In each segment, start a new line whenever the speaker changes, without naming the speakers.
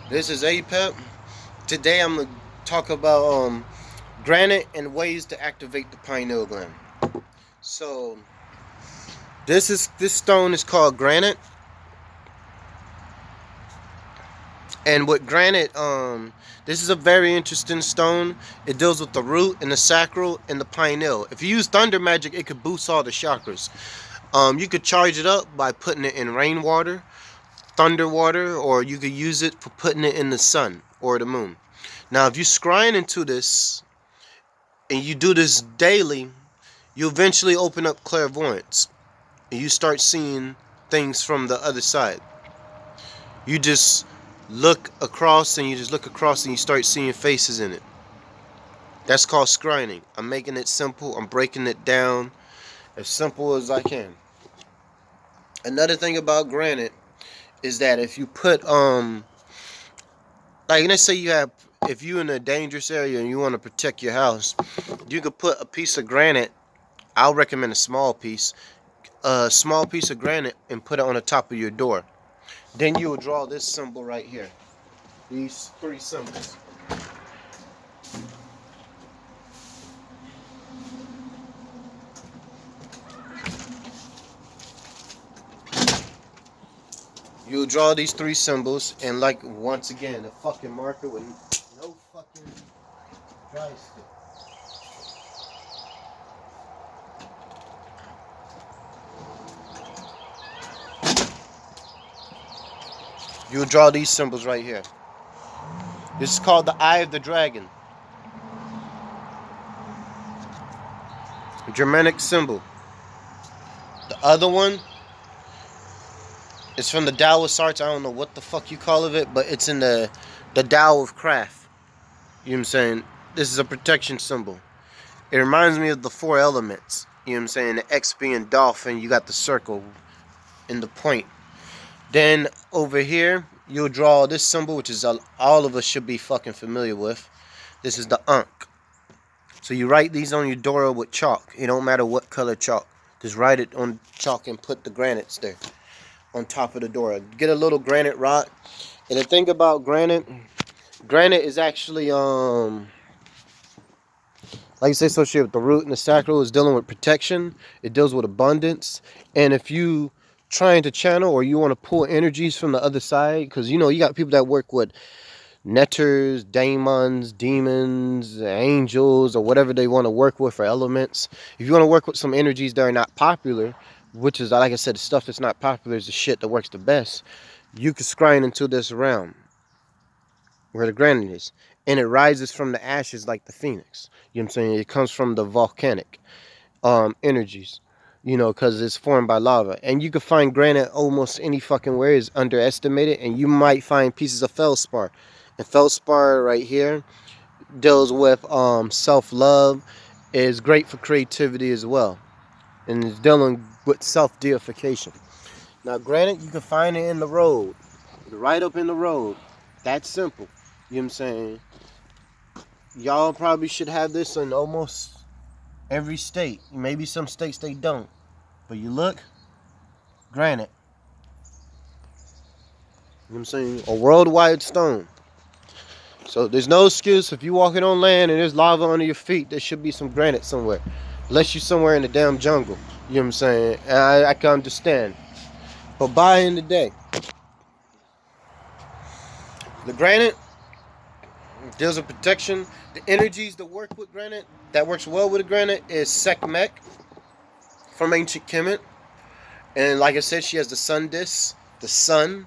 This is APEP. Today I'm gonna talk about granite and ways to activate the pineal gland. So this stone is called granite, and with granite, this is a very interesting stone. It deals with the root and the sacral and the pineal. If you use thunder magic, it could boost all the chakras. You could charge it up by putting it in rainwater, thunder water, or you could use it for putting it in the sun or the moon. Now, if you scrying into this and you do this daily, you eventually open up clairvoyance and you start seeing things from the other side. You just look across and you start seeing faces in it. That's called scrying. I'm making it simple. I'm breaking it down as simple as I can. Another thing about granite is that if you put like let's say you have, if you're in a dangerous area and you want to protect your house, you could put a piece of granite. I'll recommend a small piece of granite, and put it on the top of your door. Then you will draw this symbol right here. These three symbols. You'll draw these three symbols, and like once again, a fucking marker with no fucking dry stick. You'll draw these symbols right here. This is called the Eye of the Dragon. A Germanic symbol. The other one is from the Taoist arts. I don't know what the fuck you call it, but it's in the Tao of craft. You know what I'm saying? This is a protection symbol. It reminds me of the four elements. You know what I'm saying? The X being dolphin, you got the circle and the point. Then over here, you'll draw this symbol, which is all of us should be fucking familiar with. This is the Ankh. So you write these on your door with chalk. It don't matter what color chalk. Just write it on chalk and put the granites there on top of the door. Get a little granite rock. And the thing about granite is actually like I say, associated with the root and the sacral. Is dealing with protection. It deals with abundance. And if you trying to channel or you want to pull energies from the other side, because you know you got people that work with netters, demons, angels, or whatever they want to work with for elements. If you want to work with some energies that are not popular, which is, like I said, the stuff that's not popular is the shit that works the best, you can scrying into this realm where the granite is, and it rises from the ashes like the phoenix. You know what I'm saying? It comes from the volcanic energies, you know, because it's formed by lava. And you can find granite almost any fucking where. Is underestimated, and you might find pieces of feldspar. And feldspar right here deals with self-love, is great for creativity as well, and is dealing with self-deification. Now granite, you can find it in the road, right up in the road. That's simple. You know what I'm saying? Y'all probably should have this in almost every state. Maybe some states they don't. But you look, granite. You know what I'm saying? A worldwide stone. So there's no excuse if you're walking on land and there's lava under your feet, there should be some granite somewhere. Unless you're somewhere in the damn jungle. You know what I'm saying? And I can understand. But by in the day, the granite deals with protection. The energies that work with granite, that works well with granite, is Sekhmet from ancient Kemet. And like I said, she has the sun disk, the sun,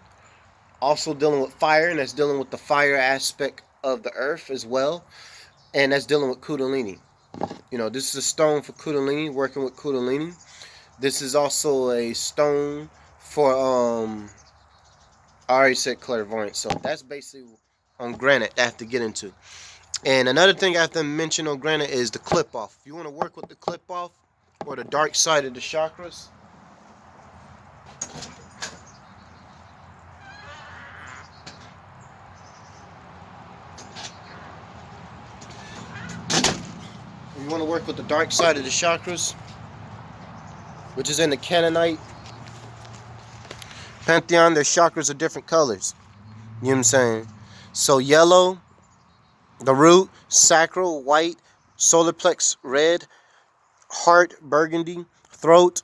also dealing with fire, and that's dealing with the fire aspect of the earth as well. And that's dealing with Kundalini. You know, this is a stone for Kundalini, working with Kundalini. This is also a stone for, I already said clairvoyance, so that's basically on granite I have to get into. And another thing I have to mention on granite is the clip off. If you want to work with the clip off or the dark side of the chakras, if you want to work with the dark side of the chakras, which is in the Canaanite pantheon, their chakras are different colors. You know what I'm saying? So yellow, the root, sacral, white, solar plex, red, heart, burgundy, throat,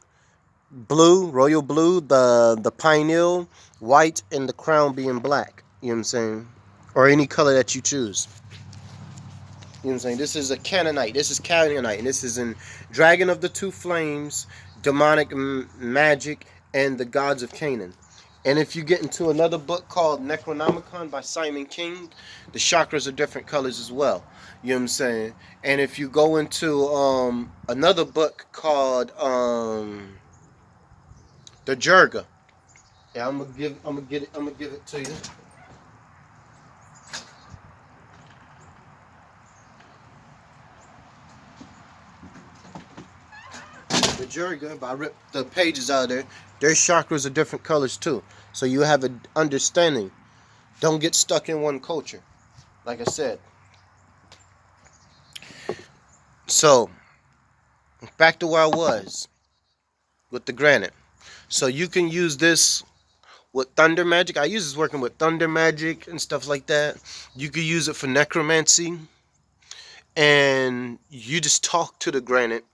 blue, royal blue, the pineal, white, and the crown being black. You know what I'm saying? Or any color that you choose. You know what I'm saying? This is a Canaanite. This is Canaanite. And this is in Dragon of the Two Flames, Demonic Magic, and the Gods of Canaan. And if you get into another book called Necronomicon by Simon King, the chakras are different colors as well. You know what I'm saying? And if you go into another book called the Jerga. Yeah, I'm gonna give it to you. The Jerga, if I rip the pages out of there, their chakras are different colors too. So you have an understanding. Don't get stuck in one culture. Like I said. So back to where I was with the granite. So you can use this with thunder magic. I use this working with thunder magic and stuff like that. You can use it for necromancy. And you just talk to the granite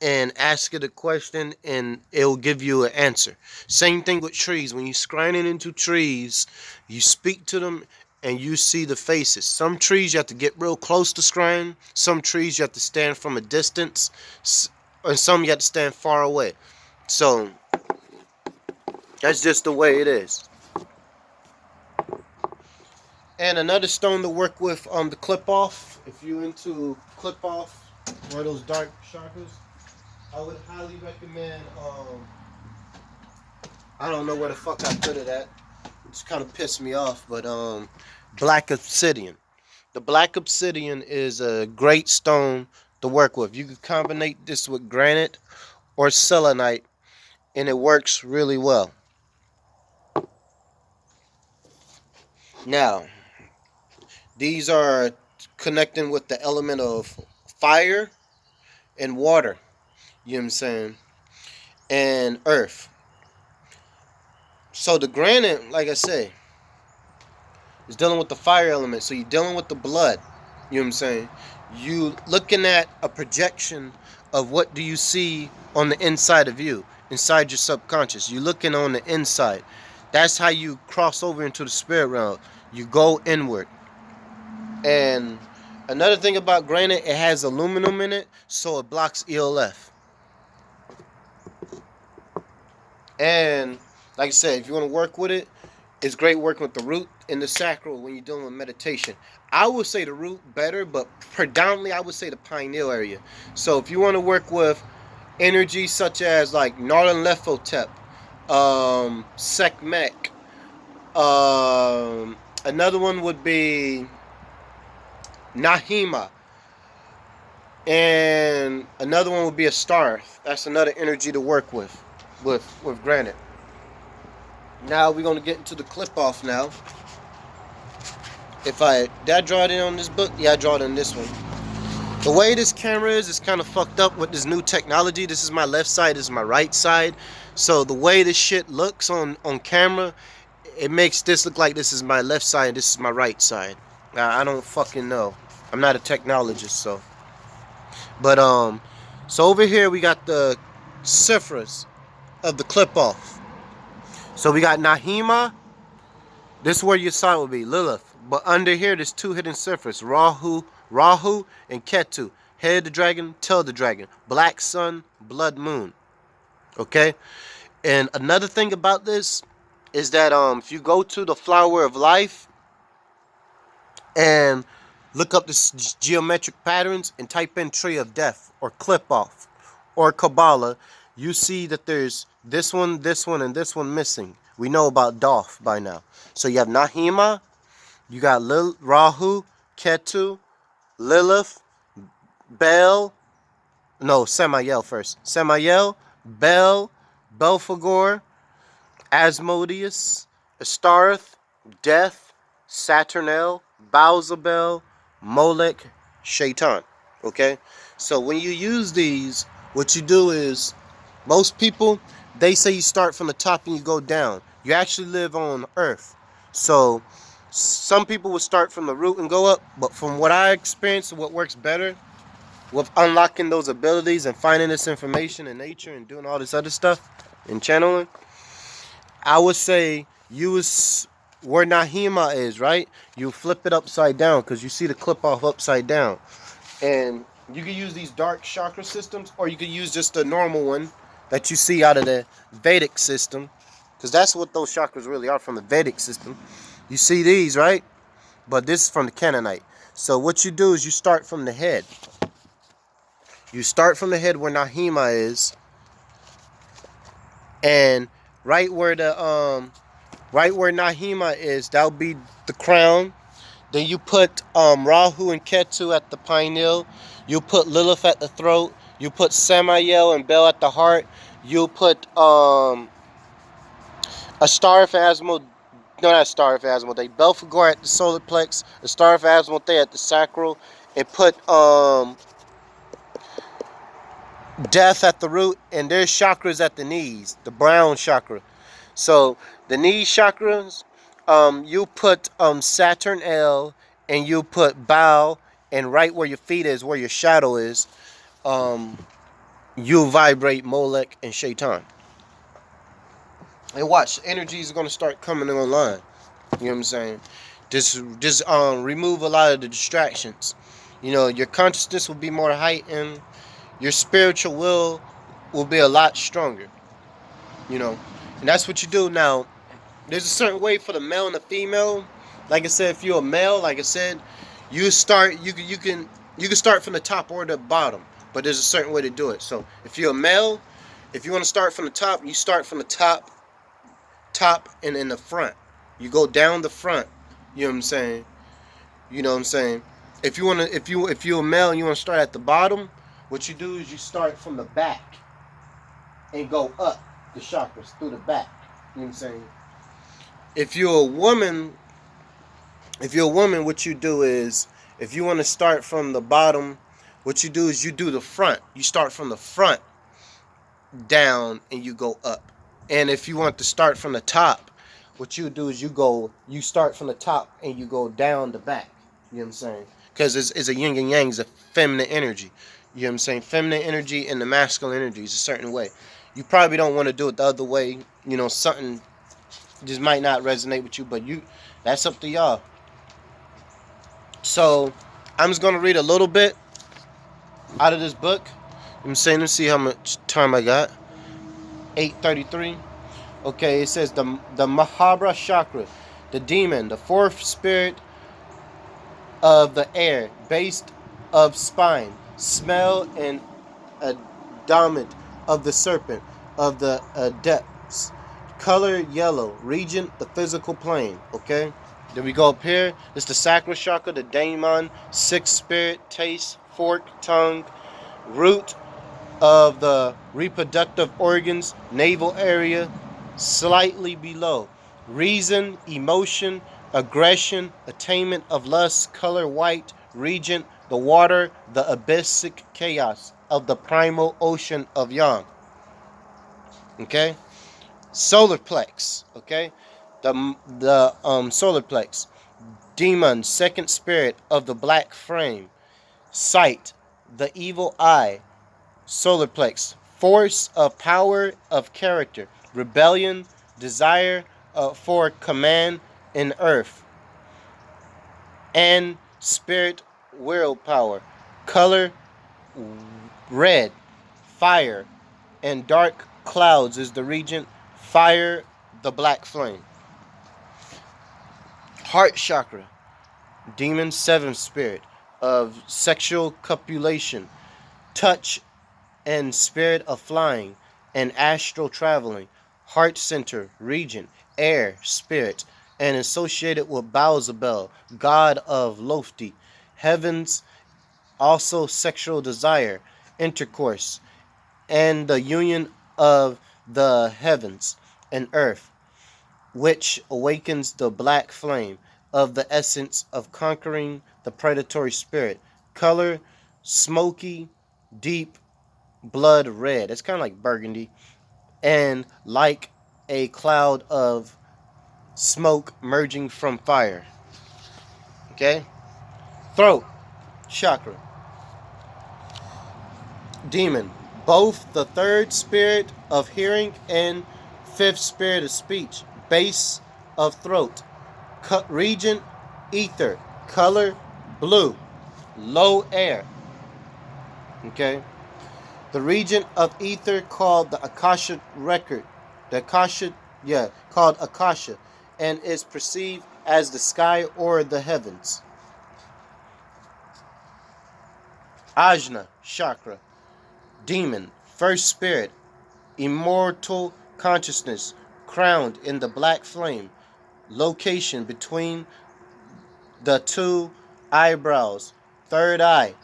and ask it a question and it'll give you an answer. Same thing with trees. When you're scrying into trees, you speak to them and you see the faces. Some trees you have to get real close to scrying. Some trees you have to stand from a distance. And some you have to stand far away. So that's just the way it is. And another stone to work with on the clip off. If you're into clip off or those dark chakras, I would highly recommend, I don't know where the fuck I put it at. It's kind of pissed me off, but black obsidian. The black obsidian is a great stone to work with. You can combine this with granite or selenite, and it works really well. Now, these are connecting with the element of fire and water. You know what I'm saying? And earth. So the granite, like I say, is dealing with the fire element. So you're dealing with the blood. You know what I'm saying? You looking at a projection of what do you see on the inside of you, inside your subconscious. You're looking on the inside. That's how you cross over into the spirit realm. You go inward. And another thing about granite, it has aluminum in it, so it blocks ELF. And like I said, if you want to work with it, it's great working with the root and the sacral when you're dealing with meditation. I would say the root better, but predominantly I would say the pineal area. So if you want to work with energy such as like Northern Lefotep, Sekhmet, another one would be Nahima, and another one would be a star. That's another energy to work with granite. Now we're going to get into the clip off now. Did I draw it in on this book? Yeah, I draw it in this one. The way this camera is, it's kind of fucked up with this new technology. This is my left side, this is my right side. So the way this shit looks on camera, it makes this look like this is my left side and this is my right side. I don't fucking know. I'm not a technologist, so. But, so over here we got the ciphers of the clip off. So we got Nahima. This is where your sign will be, Lilith. But under here, there's two hidden ciphers, Rahu, and Ketu. Head of the dragon, tail of the dragon. Black sun, blood moon. Okay? And another thing about this is that if you go to the flower of life and look up this geometric patterns and type in tree of death or clip off or Kabbalah, you see that there's this one, and this one missing. We know about Doth by now. So you have Nahima, you got Rahu, Ketu, Lilith, Bel, no, Samael first. Samael, Bel, Belphegor, Asmodeus, Astareth, Death, Saturnel, Baalzebel, Molech, Shaitan. Okay? So when you use these, what you do is, most people, they say you start from the top and you go down. You actually live on Earth. So Some people would start from the root and go up, but from what I experienced, what works better with unlocking those abilities and finding this information in nature and doing all this other stuff and channeling, I would say you was where Nahima is, right? You flip it upside down because you see the clip off upside down. And you can use these dark chakra systems, or you could use just a normal one that you see out of the Vedic system, because that's what those chakras really are from the Vedic system. You see these, right? But this is from the Canaanite. So what you do is you start from the head. You start from the head where Nahima is, and right where Nahima is, that'll be the crown. Then you put Rahu and Ketu at the pineal. You put Lilith at the throat. You put Samael and Bel at the heart. You put a star of Asmo, no, not star of Asmodee, Belphegor at the solar plex, a star of Asmodee at the sacral, and put Death at the root, and there's chakras at the knees, the brown chakra. So the knee chakras, you put Saturn L, and you put Bow, and right where your feet is, where your shadow is, you vibrate Molech and Shaitan. And watch, energies are gonna start coming online. You know what I'm saying? Just remove a lot of the distractions. You know, your consciousness will be more heightened. Your spiritual will be a lot stronger. You know, and that's what you do. Now, there's a certain way for the male and the female. Like I said, if you're a male, like I said, you can start from the top or the bottom, but there's a certain way to do it. So if you're a male, if you want to start from the top, you start from the top and in the front. You go down the front. You know what I'm saying? You know what I'm saying? If you're a male and you want to start at the bottom, what you do is you start from the back and go up the chakras through the back. You know what I'm saying? If you're a woman, what you do is, if you want to start from the bottom, what you do is you do the front. You start from the front down and you go up. And if you want to start from the top, what you do is you start from the top and you go down the back. You know what I'm saying? Because it's a yin and yang, it's a feminine energy. You know what I'm saying? Feminine energy and the masculine energy is a certain way. You probably don't want to do it the other way. You know, something just might not resonate with you, but that's up to y'all. So I'm just gonna read a little bit out of this book. I'm saying, let's see how much time I got. 8:33. Okay, it says the Mahabra chakra, the demon, the fourth spirit of the air, based of spine, smell and adamant of the serpent, of the depths, color yellow, region the physical plane. Okay, then we go up here. It's the sacral chakra, the daemon, sixth spirit, taste, fork, tongue, root of the reproductive organs, navel area, slightly below, reason, emotion, aggression, attainment of lust, color white, regent, the water, the abyssic chaos of the primal ocean of Yam. Okay, solar plex. Okay, the solar plex, demon, second spirit of the black frame, sight, the evil eye, solar plex, force of power of character, rebellion, desire for command in earth, and spirit willpower, color red, fire, and dark clouds is the regent, fire, the black flame. Heart chakra, demon, seventh spirit of sexual copulation, touch, and spirit of flying and astral traveling, heart center, region, air, spirit, and associated with Baalzebub, god of Lofty, heavens, also sexual desire, intercourse, and the union of the heavens and earth, which awakens the black flame of the essence of conquering the predatory spirit, color, smoky, deep, blood red. It's kind of like burgundy, and like a cloud of smoke merging from fire. Okay? Throat chakra. Demon. Both the third spirit of hearing and fifth spirit of speech. Base of throat. Region ether. Color blue. Low air. Okay? The region of ether called the Akasha record. The Akasha, yeah, called Akasha, and is perceived as the sky or the heavens. Ajna chakra. Demon. First spirit. Immortal consciousness. Crowned in the black flame. Location between the two eyebrows. Third eye.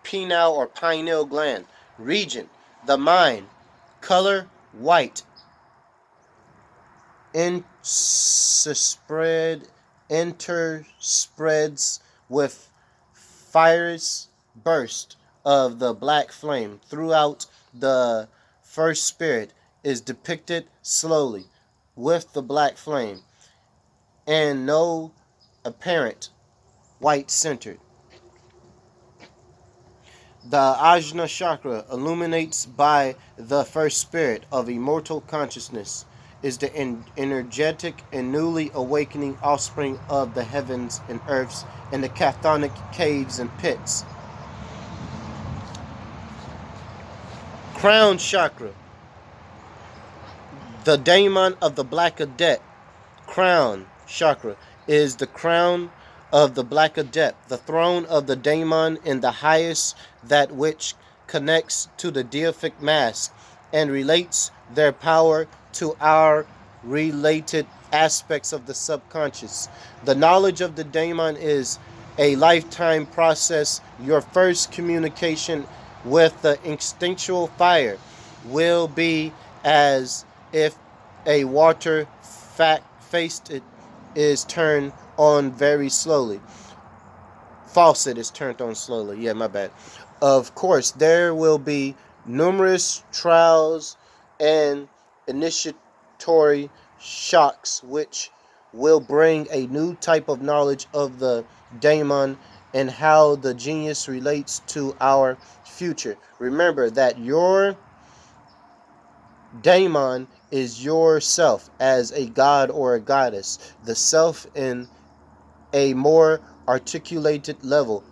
Pineal or pineal gland. Region. The mind. Color white. Interspreads with fierce burst of the black flame throughout the first spirit is depicted slowly with the black flame and no apparent white center. The Ajna chakra illuminates by the first spirit of immortal consciousness is the energetic and newly awakening offspring of the heavens and earths and the chthonic caves and pits. Crown chakra, the daemon of the black adept. Crown chakra is the crown of the black adept, the throne of the daemon in the highest, that which connects to the deific mask and relates their power to our related aspects of the subconscious. The knowledge of the daemon is a lifetime process. Your first communication with the instinctual fire will be as if a water faced it is turned on very slowly. Faucet is turned on slowly. Yeah, my bad. Of course, there will be numerous trials and initiatory shocks which will bring a new type of knowledge of the daemon and how the genius relates to our future. Remember that your daemon is yourself as a god or a goddess, the self in a more articulated level,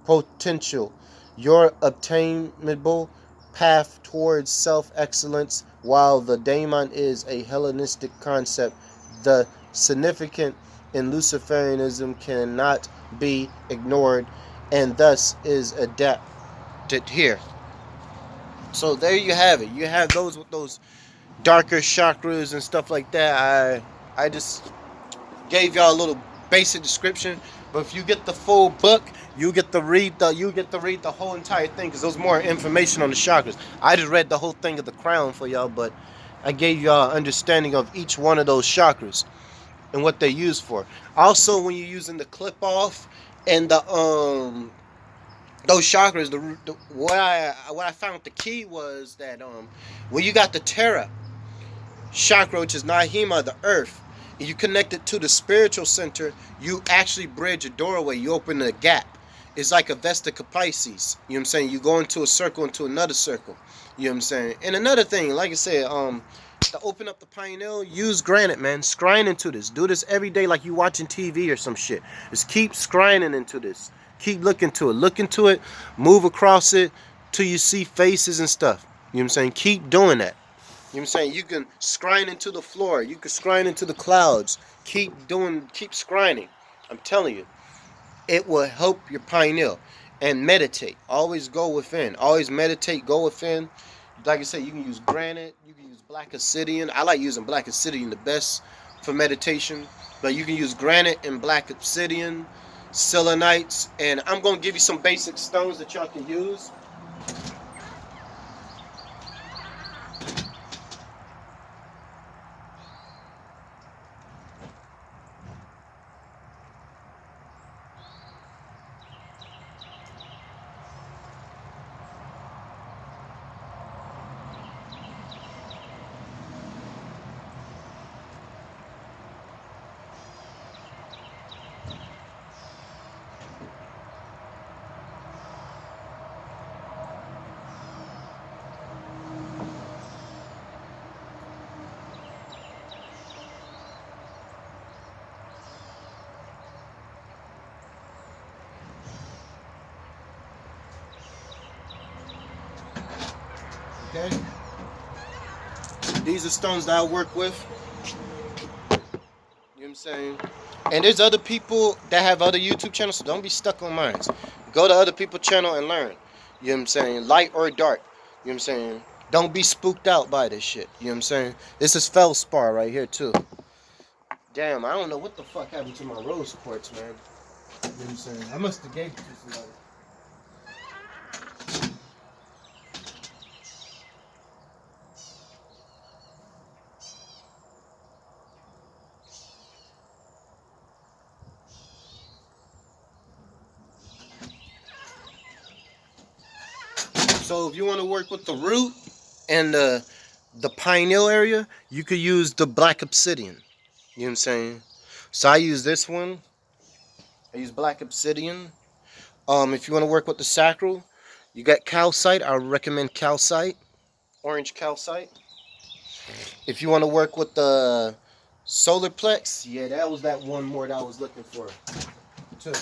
potential, your obtainable path towards self-excellence, while the daemon is a Hellenistic concept. The significant in Luciferianism cannot be ignored and thus is adapted here. So there you have it. You have those with those darker chakras and stuff like that. I just gave y'all a little basic description, but if you get the full book, you get to read the whole entire thing, because there's more information on the chakras. I just read the whole thing of the crown for y'all, but I gave y'all an understanding of each one of those chakras and what they're used for. Also, when you're using the clip off and the those chakras, what I found the key was that when you got the Terra chakra, which is Nahima, the earth, and you connect it to the spiritual center, you actually bridge a doorway. You open a gap. It's like a Vesica Pisces. You know what I'm saying? You go into a circle, into another circle. You know what I'm saying? And another thing, like I said, to open up the pineal, use granite, man. Scrying into this. Do this every day like you watching TV or some shit. Just keep scrying into this. Keep looking to it. Look into it. Move across it till you see faces and stuff. You know what I'm saying? Keep doing that. You know what I'm saying? You can scrying into the floor. You can scrying into the clouds. Keep scrying. I'm telling you. It will help your pineal. And meditate. Always go within. Always meditate, go within. Like I said, you can use granite. You can use black obsidian. I like using black obsidian the best for meditation. But you can use granite and black obsidian, selenites. And I'm going to give you some basic stones that y'all can use. Okay? These are stones that I work with. You know what I'm saying? And there's other people that have other YouTube channels, so don't be stuck on mine. Go to other people's channel and learn. You know what I'm saying? Light or dark. You know what I'm saying? Don't be spooked out by this shit. You know what I'm saying? This is feldspar right here too. Damn, I don't know what the fuck happened to my rose quartz, man. You know what I'm saying? I must have gave it to somebody. So if you want to work with the root and the pineal area, you could use the black obsidian. You know what I'm saying? So I use this one. I use black obsidian. If you want to work with the sacral, you got calcite. I recommend calcite, orange calcite. If you want to work with the solar plex, yeah, that was that one more that I was looking for too.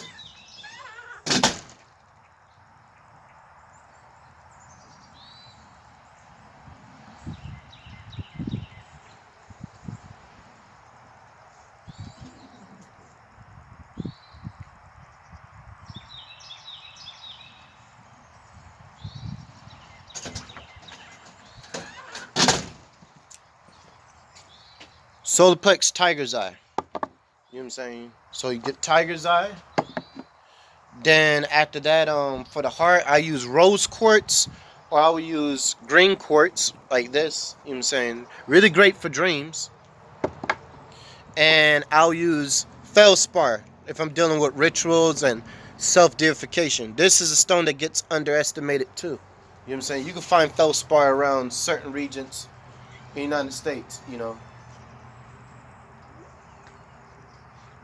Solar plex, tiger's eye. You know what I'm saying? So you get tiger's eye. Then after that, for the heart, I use rose quartz, or I will use green quartz like this. You know what I'm saying? Really great for dreams. And I'll use feldspar if I'm dealing with rituals and self-deification. This is a stone that gets underestimated too. You know what I'm saying? You can find feldspar around certain regions in the United States, you know.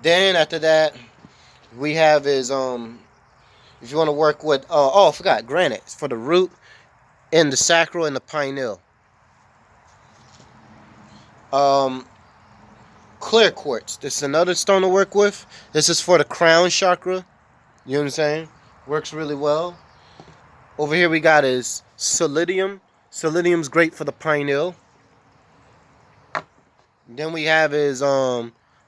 Then after that, we have is if you want to work with I forgot granite for the root and the sacral and the pineal. Um, Clear quartz. This is another stone to work with. This is for the crown chakra. You know what I'm saying? Works really well. Over here we got is selenium. Selenium's great for the pineal. Then we have is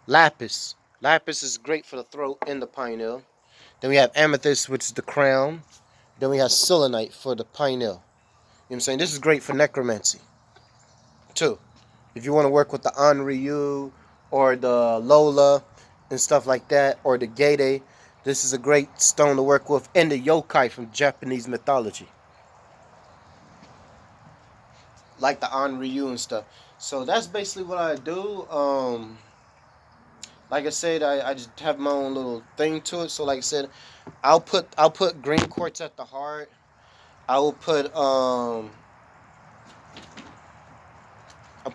lapis. Lapis is great for the throat and the pineal. Then we have amethyst, which is the crown. Then we have selenite for the pineal. You know what I'm saying? This is great for necromancy too. If you want to work with the Anryu or the Lola and stuff like that, or the Gede, this is a great stone to work with. And the yokai from Japanese mythology, like the Anryu and stuff. So that's basically what I do. Like I said, I just have my own little thing to it. So like I said, I'll put green quartz at the heart. I will put I'll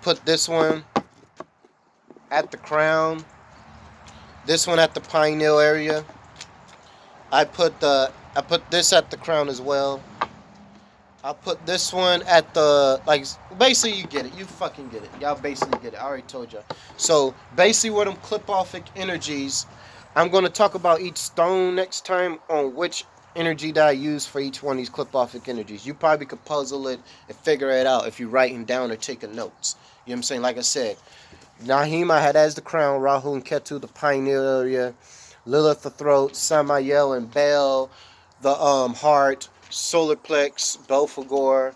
put this one at the crown. This one at the pineal area. I put this at the crown as well. I'll put this one at the, like, basically you get it. You fucking get it. Y'all basically get it. I already told y'all. So basically what them clip-offic energies, I'm going to talk about each stone next time on which energy that I use for each one of these clip-offic energies. You probably could puzzle it and figure it out if you're writing down or taking notes. You know what I'm saying? Like I said, Nahim I had as the crown, Rahu and Ketu the pineal area, Lilith the throat, Samael and Bel the heart, solar plex, Belphegor,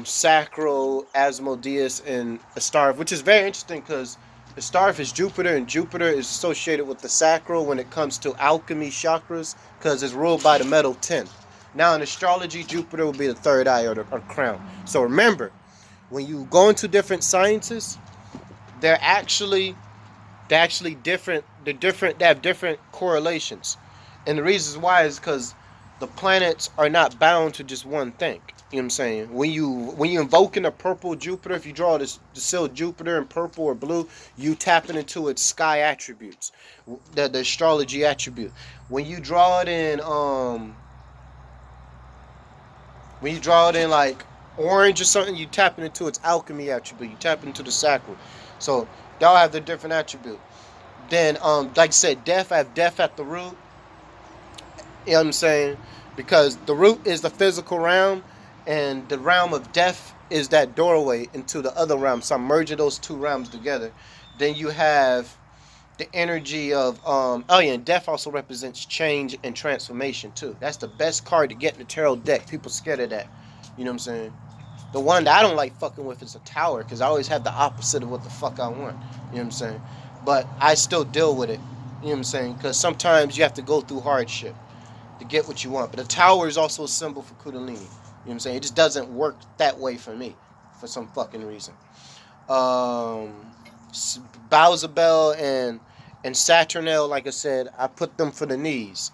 sacral, Asmodeus, and Astartes, which is very interesting because Astartes is Jupiter, and Jupiter is associated with the sacral when it comes to alchemy chakras because it's ruled by the metal tin. Now in astrology, Jupiter will be the third eye or crown. So remember, when you go into different sciences, they're actually different. They're different. They have different correlations, and the reasons why is because the planets are not bound to just one thing. You know what I'm saying? When you invoke in a purple Jupiter, if you draw the seal Jupiter in purple or blue, you tapping into its sky attributes, the astrology attribute. When you draw it in like orange or something, you tapping into its alchemy attribute. You tap into the sacral. So y'all have the different attribute. Then like I said, I have death at the root. You know what I'm saying? Because the root is the physical realm, And the realm of death is that doorway into the other realm. So I'm merging those two realms together. Then you have the energy of oh yeah, and death also represents change and transformation too. That's the best card to get in the tarot deck. People scared of that. You know what I'm saying? The one that I don't like fucking with is a tower, because I always have the opposite of what the fuck I want. You know what I'm saying? But I still deal with it. You know what I'm saying? Because sometimes you have to go through hardship to get what you want. But a tower is also a symbol for Kundalini. You know what I'm saying? It just doesn't work that way for me, for some fucking reason. Bowsabel and Saturnel, like I said, I put them for the knees.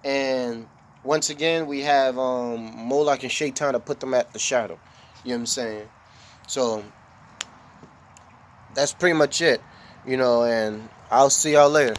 And once again, we have Moloch and Shaitan to put them at the shadow. You know what I'm saying? So that's pretty much it. You know, and I'll see y'all later.